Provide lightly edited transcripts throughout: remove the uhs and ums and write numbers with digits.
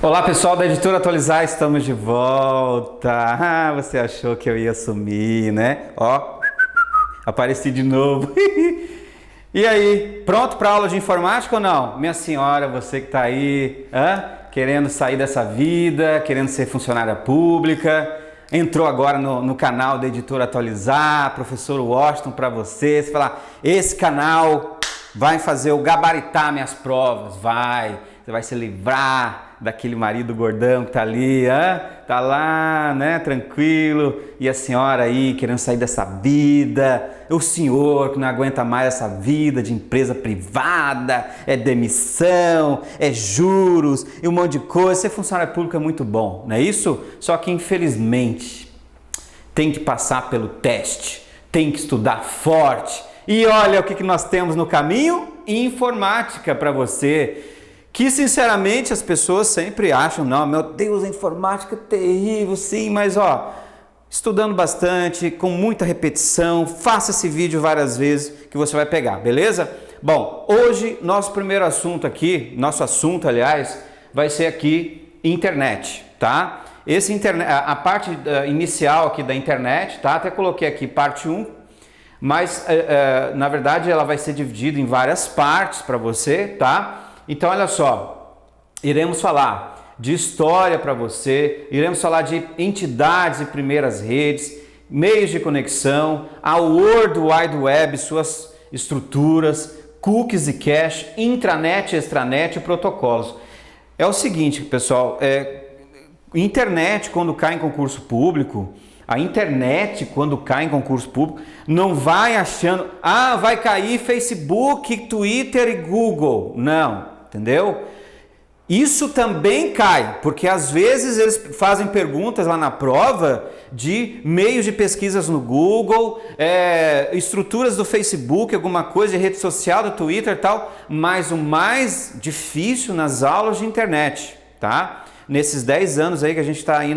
Olá pessoal da Editora Atualizar, estamos de volta. Você achou que eu ia sumir, né? Ó, apareci de novo. E aí, pronto para aula de informática ou não? Minha senhora, você que está aí, querendo sair dessa vida, querendo ser funcionária pública, entrou agora no canal da Editora Atualizar, professor Washington para você. Você fala, esse canal vai fazer eu gabaritar minhas provas, você vai se livrar daquele marido gordão que tá ali, tá lá, né, tranquilo, e a senhora aí querendo sair dessa vida, o senhor que não aguenta mais essa vida de empresa privada, é demissão, é juros e um monte de coisa. Ser funcionário público é muito bom, não é isso? Só que infelizmente tem que passar pelo teste, tem que estudar forte. E olha o que nós temos no caminho: informática para você. Que sinceramente as pessoas sempre acham, não, meu Deus, a informática é terrível, sim, mas ó, estudando bastante, com muita repetição, faça esse vídeo várias vezes que você vai pegar, beleza? Bom, hoje nosso primeiro assunto aqui, aliás, vai ser aqui internet, tá? A parte inicial aqui da internet, tá? Até coloquei aqui parte 1, mas na verdade ela vai ser dividida em várias partes para você, tá? Então, olha só, iremos falar de história para você, iremos falar de entidades e primeiras redes, meios de conexão, a World Wide Web, suas estruturas, cookies e cache, intranet e extranet e protocolos. É o seguinte, pessoal, internet quando cai em concurso público, não vai achando, vai cair Facebook, Twitter e Google. Não. Entendeu? Isso também cai, porque às vezes eles fazem perguntas lá na prova de meios de pesquisas no Google, estruturas do Facebook, alguma coisa de rede social, do Twitter e tal, mas o mais difícil nas aulas de internet, tá? Nesses 10 anos aí que a gente está aí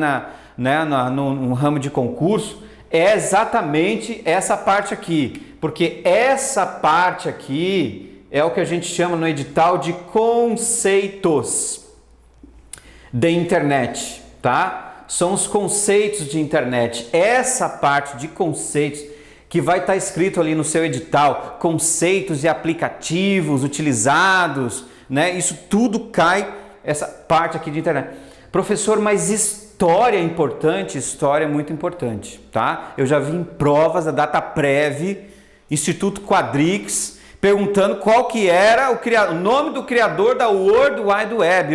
no ramo de concurso, é exatamente essa parte aqui, porque essa parte aqui é o que a gente chama no edital de conceitos de internet, tá? São os conceitos de internet. Essa parte de conceitos que vai estar escrito ali no seu edital, conceitos e aplicativos utilizados, né? Isso tudo cai, essa parte aqui de internet. Professor, mas história é importante? História é muito importante, tá? Eu já vi em provas da DataPrev, Instituto Quadrix, perguntando qual que era o nome do criador da World Wide Web.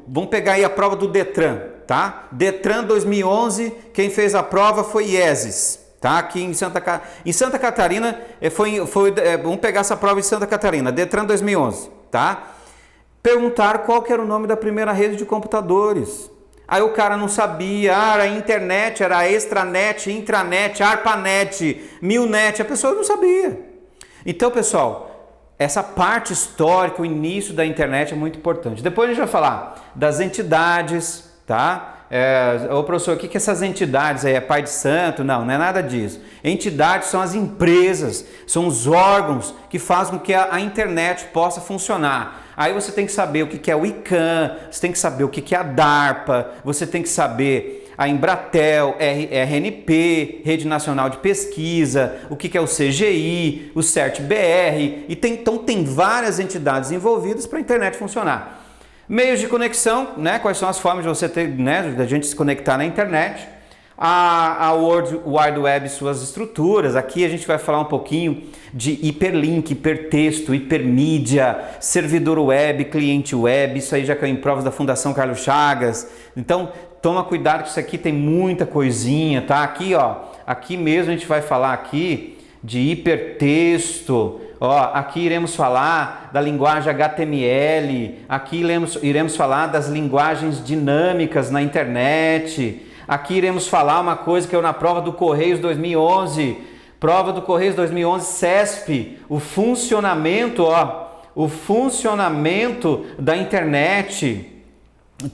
Vamos pegar aí a prova do Detran, tá? Detran 2011, quem fez a prova foi IESES, tá? Aqui em Santa Catarina, vamos pegar essa prova em Santa Catarina, Detran 2011, tá? Perguntaram qual que era o nome da primeira rede de computadores. Aí o cara não sabia, era internet, era extranet, intranet, ARPANET, MILNET, a pessoa não sabia. Então, pessoal, essa parte histórica, o início da internet é muito importante. Depois a gente vai falar das entidades, tá? Professor, o que essas entidades aí? É pai de santo? Não é nada disso. Entidades são as empresas, são os órgãos que fazem com que a internet possa funcionar. Aí você tem que saber o que é o ICANN, você tem que saber o que é a DARPA, você tem que saber a Embratel, RNP, Rede Nacional de Pesquisa, o que é o CGI, o CERT-BR, então tem várias entidades envolvidas para a internet funcionar. Meios de conexão, né? Quais são as formas de você ter, né, da gente se conectar na internet? A World Wide Web e suas estruturas. Aqui a gente vai falar um pouquinho de hiperlink, hipertexto, hipermídia, servidor web, cliente web. Isso aí já caiu em provas da Fundação Carlos Chagas. Então toma cuidado que isso aqui tem muita coisinha, tá? Aqui, ó, aqui mesmo a gente vai falar aqui de hipertexto. Aqui iremos falar da linguagem HTML. Aqui iremos falar das linguagens dinâmicas na internet. Aqui iremos falar uma coisa que eu na prova do Correios 2011, CESP, o funcionamento da internet.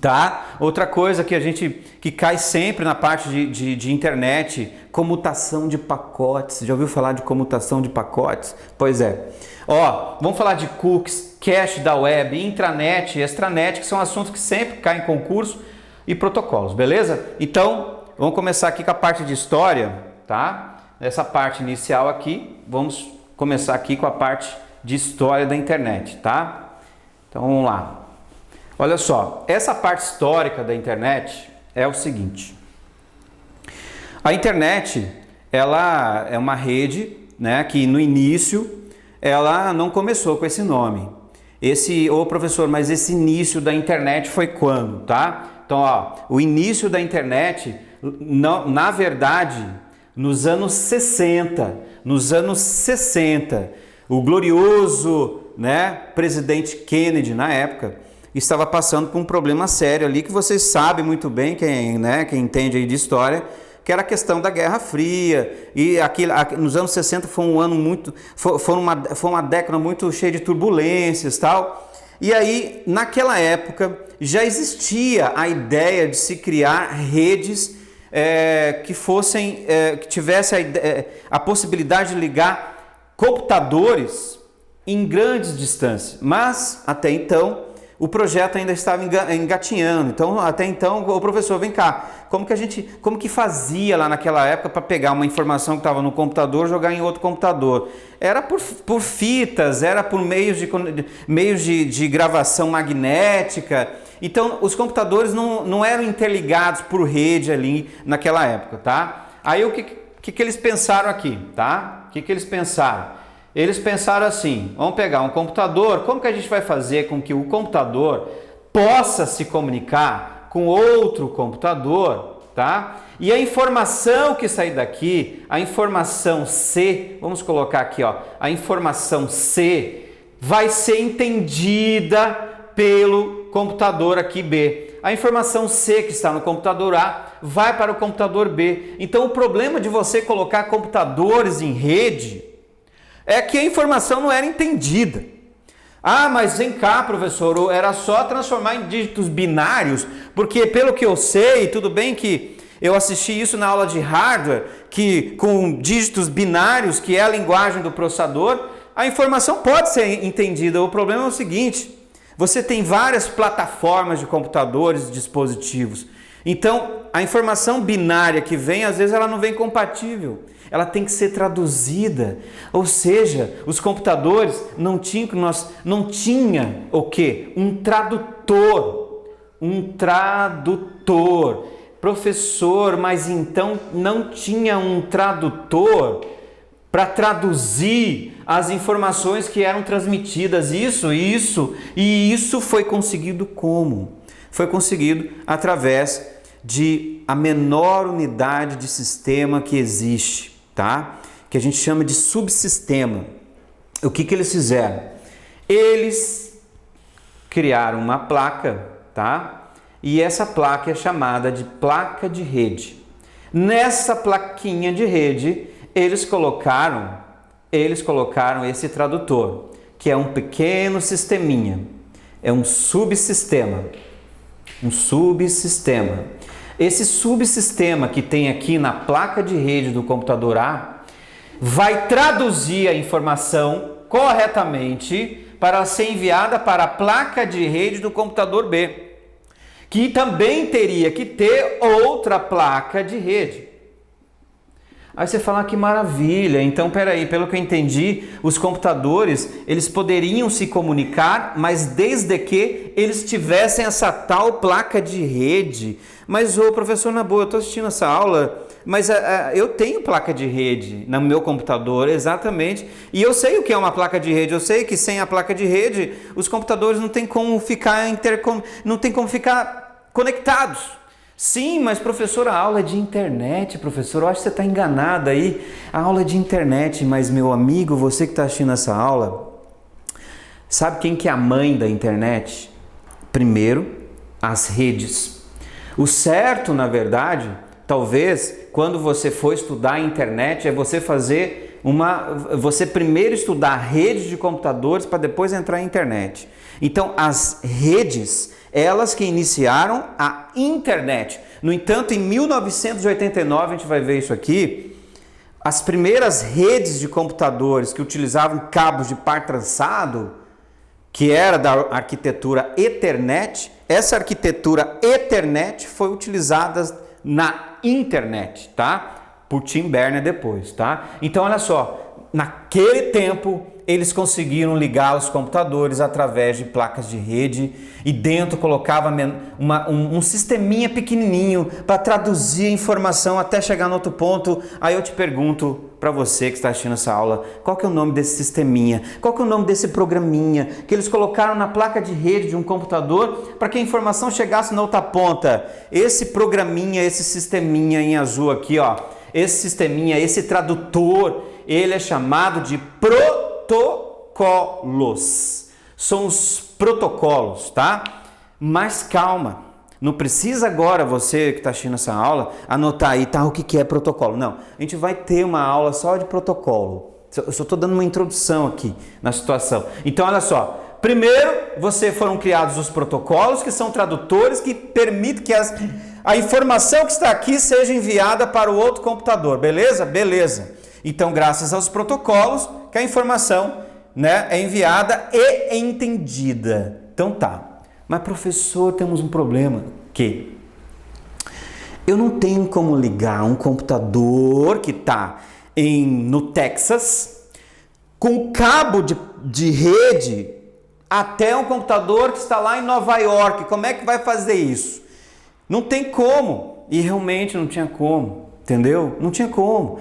Tá? Outra coisa que cai sempre na parte de internet, comutação de pacotes. Já ouviu falar de comutação de pacotes? Pois é. Ó, vamos falar de cookies, cache da web, intranet e extranet, que são assuntos que sempre caem em concurso, e protocolos, beleza? Então, vamos começar aqui com a parte de história, tá? Essa parte inicial aqui, vamos começar aqui com a parte de história da internet, tá? Então, vamos lá. Olha só, essa parte histórica da internet é o seguinte. A internet, ela é uma rede, né, que no início ela não começou com esse nome. Ô professor, mas esse início da internet foi quando, tá? Então, ó, o início da internet, na verdade, nos anos 60, o glorioso, né, presidente Kennedy, na época, estava passando por um problema sério ali, que vocês sabem muito bem, quem entende aí de história, que era a questão da Guerra Fria, e nos anos 60 foi um ano foi uma década muito cheia de turbulências e tal, e aí naquela época já existia a ideia de se criar redes que tivesse a possibilidade de ligar computadores em grandes distâncias, mas até então o projeto ainda estava engatinhando. Então, até então, o professor, vem cá, como que fazia lá naquela época para pegar uma informação que estava no computador e jogar em outro computador? Era por fitas, era por meios de gravação magnética. Então, os computadores não eram interligados por rede ali naquela época, tá? Aí, o que eles pensaram aqui, tá? O que eles pensaram? Eles pensaram assim, vamos pegar um computador, como que a gente vai fazer com que o computador possa se comunicar com outro computador, tá? E a informação que sair daqui, a informação C, vamos colocar aqui, ó, a informação C vai ser entendida pelo computador aqui B. A informação C que está no computador A vai para o computador B. Então o problema de você colocar computadores em rede é que a informação não era entendida. Ah, mas vem cá, professor, era só transformar em dígitos binários, porque pelo que eu sei, tudo bem que eu assisti isso na aula de hardware, que com dígitos binários, que é a linguagem do processador, a informação pode ser entendida. O problema é o seguinte, você tem várias plataformas de computadores e dispositivos. Então, a informação binária que vem, às vezes ela não vem compatível. Ela tem que ser traduzida. Ou seja, os computadores não tinham o quê? Um tradutor. Professor, mas então não tinha um tradutor para traduzir as informações que eram transmitidas. Isso foi conseguido como? Foi conseguido através de a menor unidade de sistema que existe, tá? Que a gente chama de subsistema. O que eles fizeram? Eles criaram uma placa, tá? E essa placa é chamada de placa de rede. Nessa plaquinha de rede, eles colocaram esse tradutor, que é um pequeno sisteminha, é um subsistema. Esse subsistema que tem aqui na placa de rede do computador A vai traduzir a informação corretamente para ser enviada para a placa de rede do computador B, que também teria que ter outra placa de rede. Aí você fala, que maravilha, então peraí, pelo que eu entendi, os computadores, eles poderiam se comunicar, mas desde que eles tivessem essa tal placa de rede. Mas, professor, na boa, eu estou assistindo essa aula, mas eu tenho placa de rede no meu computador, exatamente, e eu sei o que é uma placa de rede, eu sei que sem a placa de rede, os computadores não tem como ficar conectados. Sim, mas professor, a aula é de internet, professor, eu acho que você está enganado aí, a aula é de internet, mas meu amigo, você que está assistindo essa aula, sabe quem que é a mãe da internet? Primeiro, as redes. O certo, na verdade, talvez, quando você for estudar a internet, é você fazer você primeiro estudar redes de computadores para depois entrar em internet. Então, as redes, elas que iniciaram a internet. No entanto, em 1989, a gente vai ver isso aqui, as primeiras redes de computadores que utilizavam cabos de par trançado, que era da arquitetura Ethernet, essa arquitetura Ethernet foi utilizada na internet, tá? Por Tim Berners depois, tá? Então, olha só, naquele tempo eles conseguiram ligar os computadores através de placas de rede e dentro colocava um sisteminha pequenininho para traduzir a informação até chegar no outro ponto. Aí eu te pergunto para você que está assistindo essa aula, qual que é o nome desse sisteminha? Qual que é o nome desse programinha que eles colocaram na placa de rede de um computador para que a informação chegasse na outra ponta? Esse programinha, esse sisteminha em azul aqui, ó, esse sisteminha, esse tradutor, ele é chamado de protocolos. São os protocolos, tá? Mas calma, não precisa agora você que está assistindo essa aula anotar aí, tá, o que é protocolo. Não, a gente vai ter uma aula só de protocolo. Eu só estou dando uma introdução aqui na situação. Então, olha só. Primeiro, foram criados os protocolos, que são tradutores que permitem que a informação que está aqui seja enviada para o outro computador. Beleza? Beleza. Então, graças aos protocolos, que a informação, né, é enviada e entendida. Então tá. Mas professor, temos um problema. Que eu não tenho como ligar um computador que está no Texas com cabo de rede até um computador que está lá em Nova York. Como é que vai fazer isso? Não tem como. E realmente não tinha como. Entendeu? Não tinha como.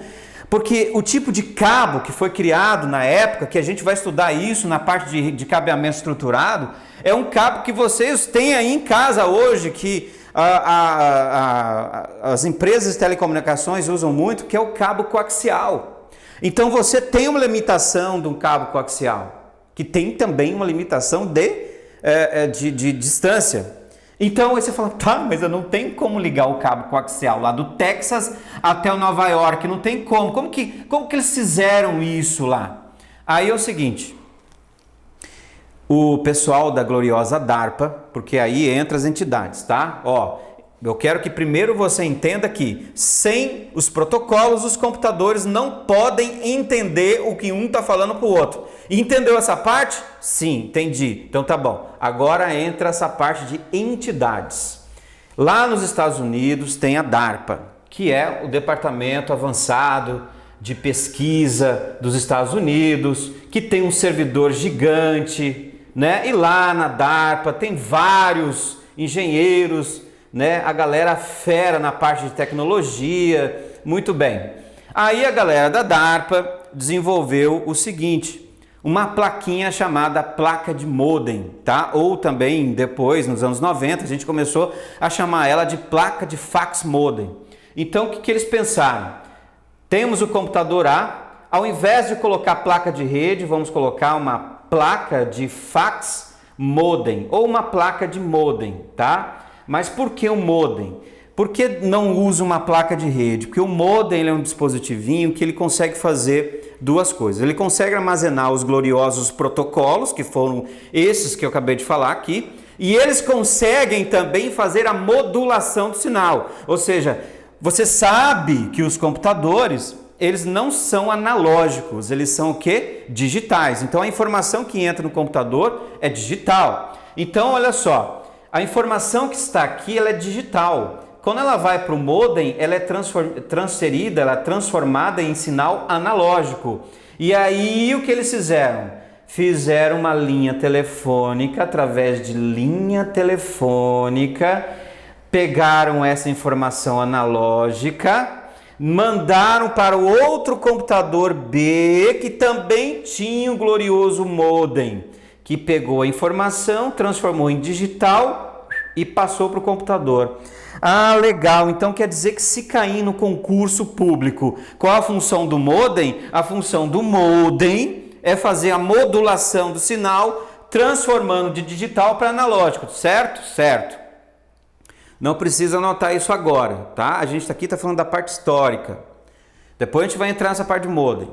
Porque o tipo de cabo que foi criado na época, que a gente vai estudar isso na parte de cabeamento estruturado, é um cabo que vocês têm aí em casa hoje, que as empresas de telecomunicações usam muito, que é o cabo coaxial. Então você tem uma limitação de um cabo coaxial, que tem também uma limitação de distância. Então aí você fala, tá, mas eu não tenho como ligar o cabo coaxial lá do Texas até o Nova York, não tem como. Como que eles fizeram isso lá? Aí é o seguinte, o pessoal da gloriosa DARPA, porque aí entra as entidades, tá? Ó, eu quero que primeiro você entenda que sem os protocolos, os computadores não podem entender o que um está falando para o outro. Entendeu essa parte? Sim, entendi. Então tá bom. Agora entra essa parte de entidades. Lá nos Estados Unidos tem a DARPA, que é o Departamento Avançado de Pesquisa dos Estados Unidos, que tem um servidor gigante, né? E lá na DARPA tem vários engenheiros, né? A galera fera na parte de tecnologia, muito bem. Aí a galera da DARPA desenvolveu o seguinte, uma plaquinha chamada placa de modem, tá? Ou também depois, nos anos 90, a gente começou a chamar ela de placa de fax modem. Então o que eles pensaram? Temos o computador A, ao invés de colocar placa de rede, vamos colocar uma placa de fax modem ou uma placa de modem, tá? Mas por que o modem? Por que não usa uma placa de rede? Porque o modem ele é um dispositivinho que ele consegue fazer duas coisas. Ele consegue armazenar os gloriosos protocolos, que foram esses que eu acabei de falar aqui, e eles conseguem também fazer a modulação do sinal. Ou seja, você sabe que os computadores, eles não são analógicos, eles são o quê? Digitais. Então a informação que entra no computador é digital. Então olha só, a informação que está aqui ela é digital. Quando ela vai para o modem, ela é transferida, ela é transformada em sinal analógico. E aí o que eles fizeram? Fizeram uma linha telefônica, através de linha telefônica, pegaram essa informação analógica, mandaram para o outro computador B, que também tinha o glorioso modem, que pegou a informação, transformou em digital e passou para o computador. Ah, legal. Então quer dizer que se cair no concurso público, qual a função do modem? A função do modem é fazer a modulação do sinal, transformando de digital para analógico, certo? Certo. Não precisa anotar isso agora, tá? A gente aqui está falando da parte histórica. Depois a gente vai entrar nessa parte de modem.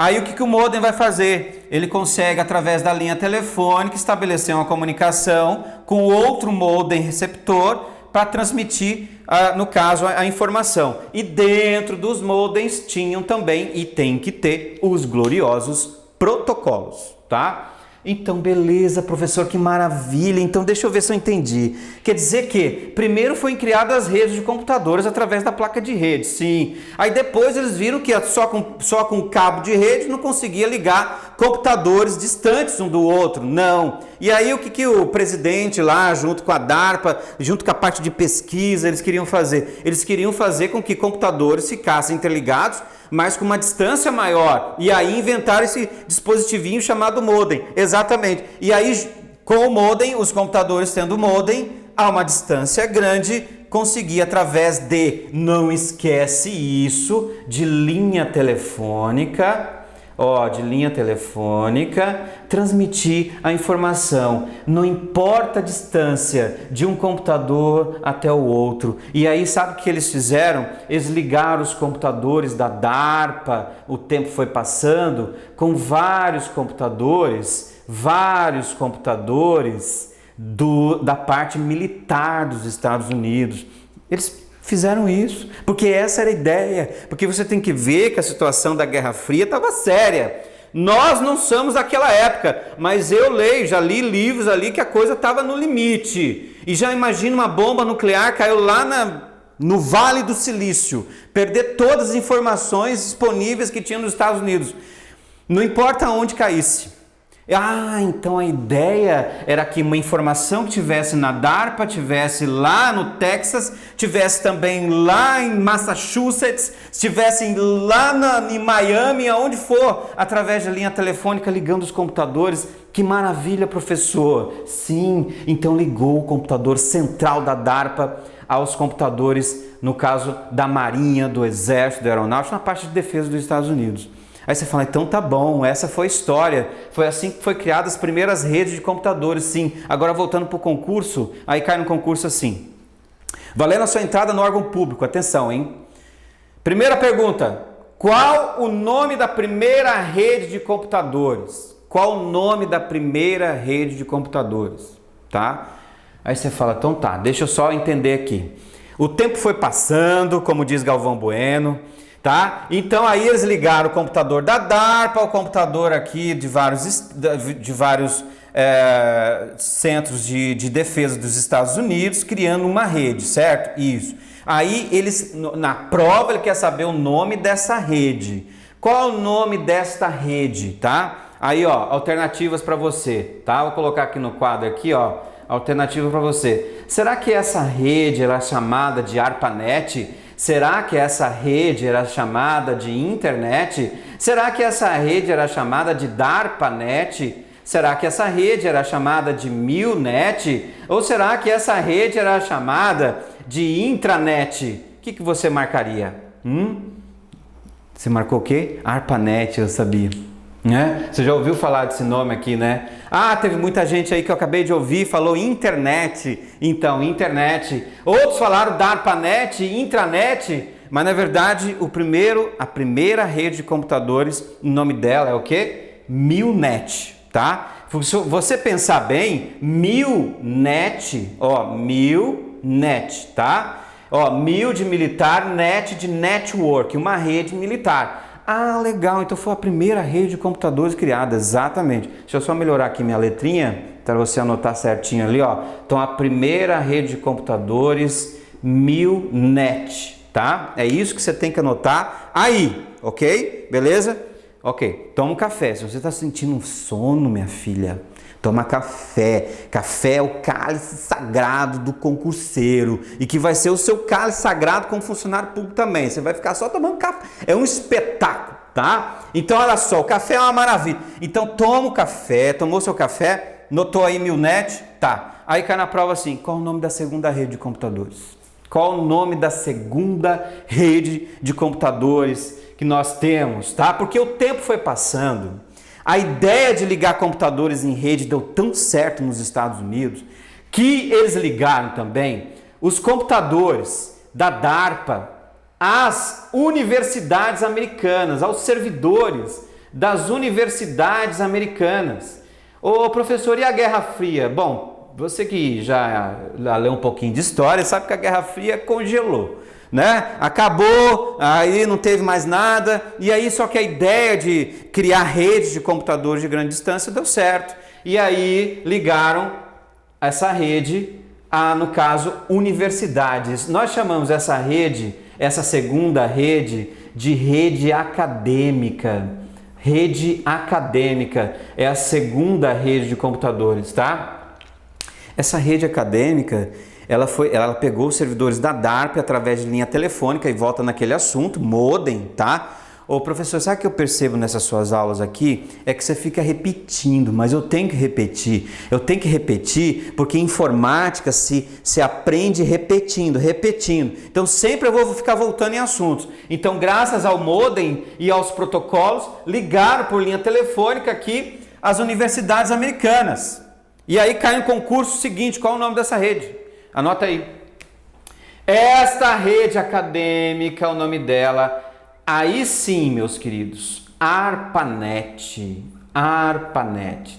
Aí o que o modem vai fazer? Ele consegue, através da linha telefônica, estabelecer uma comunicação com outro modem receptor para transmitir, no caso, a informação. E dentro dos modems tinham também, e tem que ter, os gloriosos protocolos, tá? Então, beleza, professor, que maravilha. Então, deixa eu ver se eu entendi. Quer dizer que primeiro foram criadas as redes de computadores através da placa de rede, sim. Aí depois eles viram que só com cabo de rede não conseguia ligar computadores distantes um do outro, não. E aí o que o presidente lá, junto com a DARPA, junto com a parte de pesquisa, eles queriam fazer? Eles queriam fazer com que computadores ficassem interligados, mas com uma distância maior. E aí inventaram esse dispositivinho chamado modem. Exatamente. E aí, com o modem, os computadores tendo modem, a uma distância grande, conseguir através de, não esquece isso, de linha telefônica, transmitir a informação. Não importa a distância de um computador até o outro. E aí, sabe o que eles fizeram? Eles ligaram os computadores da DARPA, o tempo foi passando, com vários computadores da parte militar dos Estados Unidos. Eles fizeram isso, porque essa era a ideia, porque você tem que ver que a situação da Guerra Fria estava séria. Nós não somos daquela época, mas já li livros ali que a coisa estava no limite. E já imagina uma bomba nuclear caiu lá no Vale do Silício, perder todas as informações disponíveis que tinha nos Estados Unidos. Não importa onde caísse. Então a ideia era que uma informação que tivesse na DARPA, tivesse lá no Texas, tivesse também lá em Massachusetts, tivesse lá em Miami, aonde for, através da linha telefônica ligando os computadores. Que maravilha, professor! Sim, então ligou o computador central da DARPA aos computadores, no caso da Marinha, do Exército, da Aeronáutica, na parte de defesa dos Estados Unidos. Aí você fala, então tá bom, essa foi a história. Foi assim que foi criadas as primeiras redes de computadores, sim. Agora voltando para o concurso, aí cai no concurso assim. Valendo a sua entrada no órgão público, atenção, hein? Primeira pergunta, qual o nome da primeira rede de computadores? Qual o nome da primeira rede de computadores? Tá? Aí você fala, então tá, deixa eu só entender aqui. O tempo foi passando, como diz Galvão Bueno, tá? Então aí eles ligaram o computador da DARPA, o computador aqui de vários centros de defesa dos Estados Unidos, criando uma rede, certo? Isso. Aí eles, na prova, ele quer saber o nome dessa rede. Qual o nome desta rede, tá? Aí, alternativas para você, tá? Vou colocar aqui no quadro aqui, alternativa para você. Será que essa rede era chamada de ARPANET? Será que essa rede era chamada de internet? Será que essa rede era chamada de DARPANET? Será que essa rede era chamada de MILNET? Ou será que essa rede era chamada de intranet? O que você marcaria? Você marcou o quê? ARPANET, eu sabia. Você já ouviu falar desse nome aqui, né? Teve muita gente aí que eu acabei de ouvir, falou internet. Então, internet. Outros falaram DARPANET, intranet, mas na verdade a primeira rede de computadores, o nome dela é o quê? MILNET, tá? Se você pensar bem, MILNET, MILNET, tá? Mil de militar, net de network, uma rede militar. Legal, então foi a primeira rede de computadores criada, exatamente. Deixa eu só melhorar aqui minha letrinha, para você anotar certinho ali, Então a primeira rede de computadores, MILNET, tá? É isso que você tem que anotar aí, ok? Beleza? Ok, toma um café. Se você está sentindo um sono, minha filha, toma café. Café é o cálice sagrado do concurseiro e que vai ser o seu cálice sagrado como funcionário público também. Você vai ficar só tomando café. É um espetáculo, tá? Então, olha só, o café é uma maravilha. Então, toma o café, tomou seu café, notou aí MILNET? Tá. Aí cai na prova assim, qual o nome da segunda rede de computadores? Qual o nome da segunda rede de computadores que nós temos, tá? Porque o tempo foi passando. A ideia de ligar computadores em rede deu tão certo nos Estados Unidos que eles ligaram também os computadores da DARPA às universidades americanas, aos servidores das universidades americanas. Ô professor, e a Guerra Fria? Bom, você que já leu um pouquinho de história sabe que a Guerra Fria congelou, né? Acabou, aí não teve mais nada, e aí só que a ideia de criar redes de computadores de grande distância deu certo. E aí ligaram essa rede a, no caso, universidades. Nós chamamos essa rede, essa segunda rede, de rede acadêmica. Rede acadêmica é a segunda rede de computadores, tá? Essa rede acadêmica, ela pegou os servidores da DARPA através de linha telefônica e volta naquele assunto, modem, tá? Ô professor, sabe o que eu percebo nessas suas aulas aqui? É que você fica repetindo, mas eu tenho que repetir. Eu tenho que repetir porque em informática se aprende repetindo. Então sempre eu vou ficar voltando em assuntos. Então graças ao modem e aos protocolos, ligaram por linha telefônica aqui as universidades americanas. E aí cai um concurso seguinte, qual é o nome dessa rede? Anota aí. Esta rede acadêmica, o nome dela... Aí sim, meus queridos, ARPANET,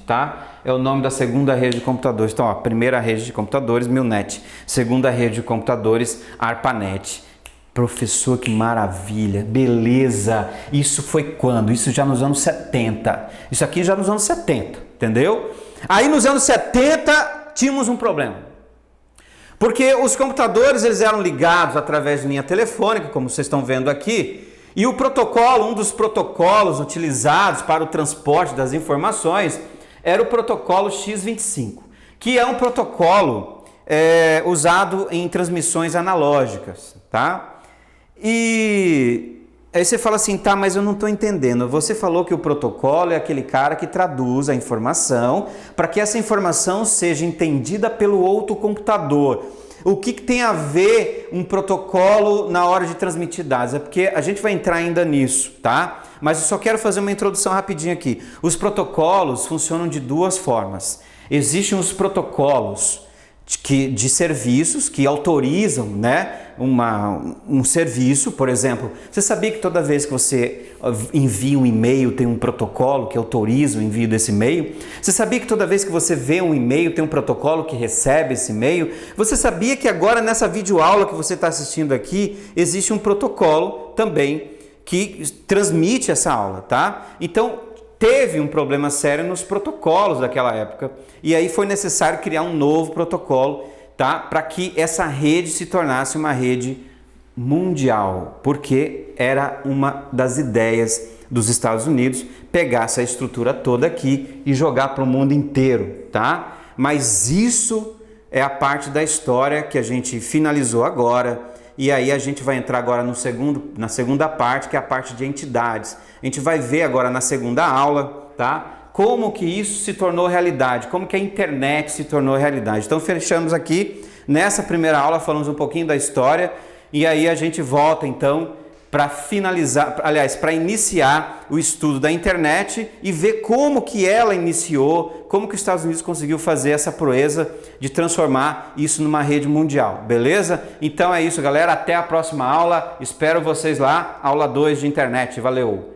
tá? É o nome da segunda rede de computadores. Então, ó, primeira rede de computadores, MILNET. Segunda rede de computadores, ARPANET. Professor, que maravilha, beleza. Isso foi quando? Isso já nos anos 70. Isso aqui já nos anos 70, entendeu? Aí nos anos 70, tínhamos um problema. Porque os computadores, eles eram ligados através de linha telefônica, como vocês estão vendo aqui, e o protocolo, um dos protocolos utilizados para o transporte das informações era o protocolo X25, que é um protocolo usado em transmissões analógicas, tá? E aí você fala assim, tá, mas eu não estou entendendo. Você falou que o protocolo é aquele cara que traduz a informação para que essa informação seja entendida pelo outro computador. O que tem a ver um protocolo na hora de transmitir dados? É porque a gente vai entrar ainda nisso, tá? Mas eu só quero fazer uma introdução rapidinho aqui. Os funcionam de duas formas. Existem os protocolos de serviços que autorizam, né, um serviço, por exemplo. Você sabia que toda vez que você envia um e-mail tem um protocolo que autoriza o envio desse e-mail? Você sabia que toda vez que você vê um e-mail tem um protocolo que recebe esse e-mail? Você sabia que agora nessa videoaula que você está assistindo aqui existe um protocolo também que transmite essa aula, tá? Então teve um problema sério nos protocolos daquela época e aí foi necessário criar um novo protocolo, tá? Para que essa rede se tornasse uma rede mundial, porque era uma das ideias dos Estados Unidos pegar essa estrutura toda aqui e jogar para o mundo inteiro, tá? Mas isso é a parte da história que a gente finalizou agora. E aí a gente vai entrar agora na segunda parte, que é a parte de entidades. A gente vai ver agora na segunda aula, tá? Como que isso se tornou realidade, como que a internet se tornou realidade. Então fechamos aqui, nessa primeira aula falamos um pouquinho da história e aí a gente volta então para finalizar, aliás, para iniciar o estudo da internet e ver como que ela iniciou, como que os Estados Unidos conseguiu fazer essa proeza de transformar isso numa rede mundial, beleza? Então é isso, galera, até a próxima aula, espero vocês lá, aula 2 de internet, valeu!